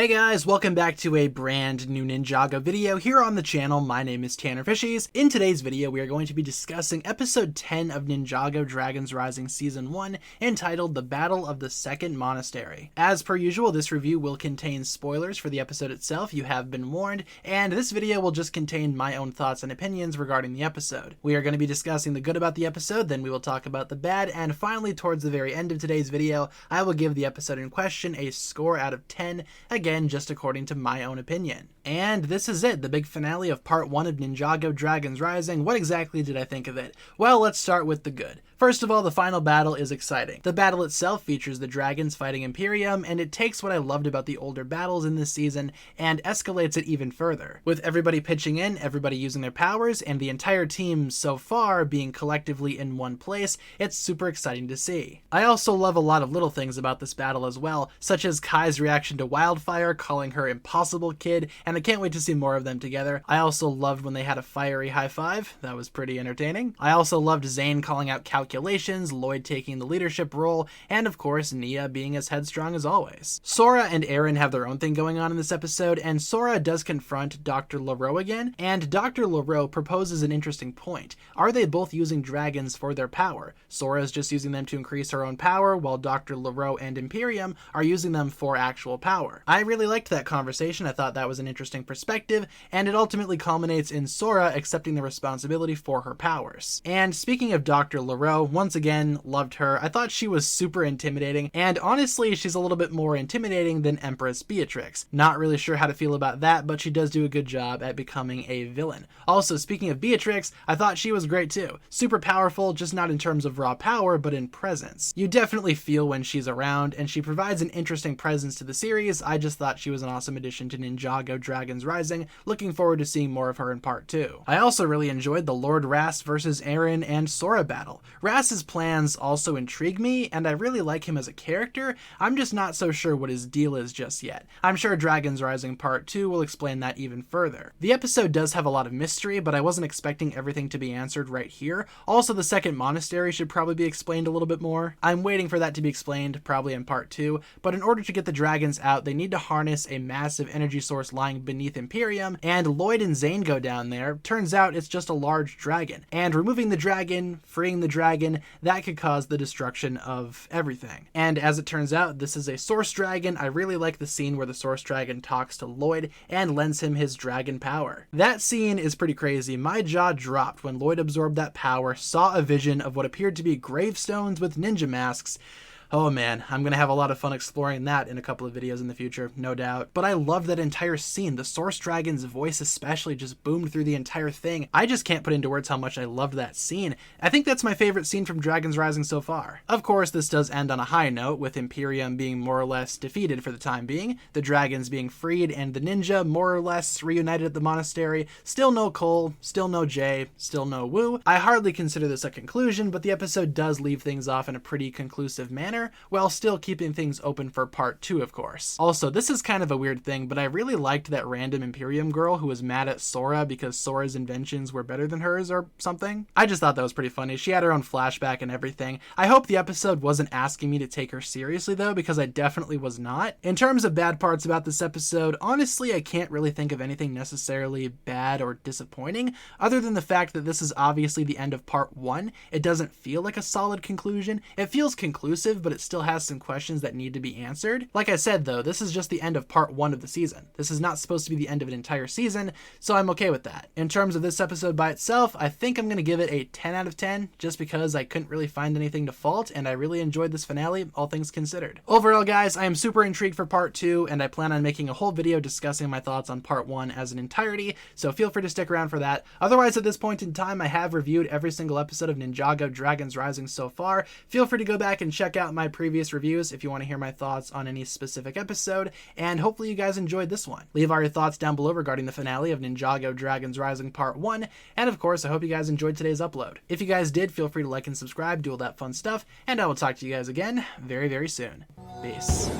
Hey guys, welcome back to a brand new Ninjago video here on the channel. My name is TannerFishies. In today's video, we are going to be discussing episode 10 of Ninjago Dragons Rising Season 1, entitled The Battle of the Second Monastery. As per usual, this review will contain spoilers for the episode itself, you have been warned, and this video will just contain my own thoughts and opinions regarding the episode. We are going to be discussing the good about the episode, then we will talk about the bad, and finally, towards the very end of today's video, I will give the episode in question a score out of 10, again, just according to my own opinion. And this is it, the big finale of part 1 of Ninjago Dragons Rising. What exactly did I think of it? Well, let's start with the good. First of all, the final battle is exciting. The battle itself features the dragons fighting Imperium, and it takes what I loved about the older battles in this season and escalates it even further. With everybody pitching in, everybody using their powers, and the entire team so far being collectively in one place, it's super exciting to see. I also love a lot of little things about this battle as well, such as Kai's reaction to Wildfire, calling her Impossible Kid, and I can't wait to see more of them together. I also loved when they had a fiery high five. That was pretty entertaining. I also loved Zane calling out calculations, Lloyd taking the leadership role, and of course Nia being as headstrong as always. Sora and Aaron have their own thing going on in this episode, and Sora does confront Dr. LaRoe again, and Dr. LaRoe proposes an interesting point. Are they both using dragons for their power? Sora is just using them to increase her own power, while Dr. LaRoe and Imperium are using them for actual power. I really liked that conversation. I thought that was an interesting perspective, and it ultimately culminates in Sora accepting the responsibility for her powers. And speaking of Dr. LaRoe, once again, loved her. I thought she was super intimidating, and honestly, she's a little bit more intimidating than Empress Beatrix. Not really sure how to feel about that, but she does do a good job at becoming a villain. Also, speaking of Beatrix, I thought she was great too. Super powerful, just not in terms of raw power, but in presence. You definitely feel when she's around, and she provides an interesting presence to the series. I just thought she was an awesome addition to Ninjago Dragons Rising. Looking forward to seeing more of her in part 2. I also really enjoyed the Lord Ras versus Aaron and Sora battle. Ras's plans also intrigue me, and I really like him as a character. I'm just not so sure what his deal is just yet. I'm sure Dragons Rising part 2 will explain that even further. The episode does have a lot of mystery, but I wasn't expecting everything to be answered right here. Also, the second monastery should probably be explained a little bit more. I'm waiting for that to be explained, probably in part 2, but in order to get the dragons out, they need to harness a massive energy source lying beneath Imperium, and Lloyd and Zane go down there. Turns out it's just a large dragon, and removing the dragon, freeing the dragon, that could cause the destruction of everything. And as it turns out, this is a source dragon. I really like the scene where the source dragon talks to Lloyd and lends him his dragon power. That scene is pretty crazy. My jaw dropped when Lloyd absorbed that power, saw a vision of what appeared to be gravestones with ninja masks. Oh man, I'm gonna have a lot of fun exploring that in a couple of videos in the future, no doubt. But I love that entire scene. The Source Dragon's voice especially just boomed through the entire thing. I just can't put into words how much I loved that scene. I think that's my favorite scene from Dragons Rising so far. Of course, this does end on a high note, with Imperium being more or less defeated for the time being, the dragons being freed, and the ninja more or less reunited at the monastery. Still no Cole, still no Jay, still no Wu. I hardly consider this a conclusion, but the episode does leave things off in a pretty conclusive manner, while still keeping things open for part 2, of course. Also, this is kind of a weird thing, but I really liked that random Imperium girl who was mad at Sora because Sora's inventions were better than hers or something. I just thought that was pretty funny. She had her own flashback and everything. I hope the episode wasn't asking me to take her seriously though, because I definitely was not. In terms of bad parts about this episode, honestly, I can't really think of anything necessarily bad or disappointing, other than the fact that this is obviously the end of part 1. It doesn't feel like a solid conclusion. It feels conclusive, but it still has some questions that need to be answered. Like I said though, this is just the end of part 1 of the season. This is not supposed to be the end of an entire season, so I'm okay with that. In terms of this episode by itself, I think I'm gonna give it a 10 out of 10, just because I couldn't really find anything to fault, and I really enjoyed this finale, all things considered. Overall guys, I am super intrigued for part 2, and I plan on making a whole video discussing my thoughts on part 1 as an entirety, so feel free to stick around for that. Otherwise, at this point in time, I have reviewed every single episode of Ninjago Dragons Rising so far. Feel free to go back and check out my previous reviews if you want to hear my thoughts on any specific episode, and hopefully you guys enjoyed this one. Leave all your thoughts down below regarding the finale of Ninjago Dragons Rising Part 1, and of course I hope you guys enjoyed today's upload. If you guys did, feel free to like and subscribe, do all that fun stuff, and I will talk to you guys again very, very soon. Peace.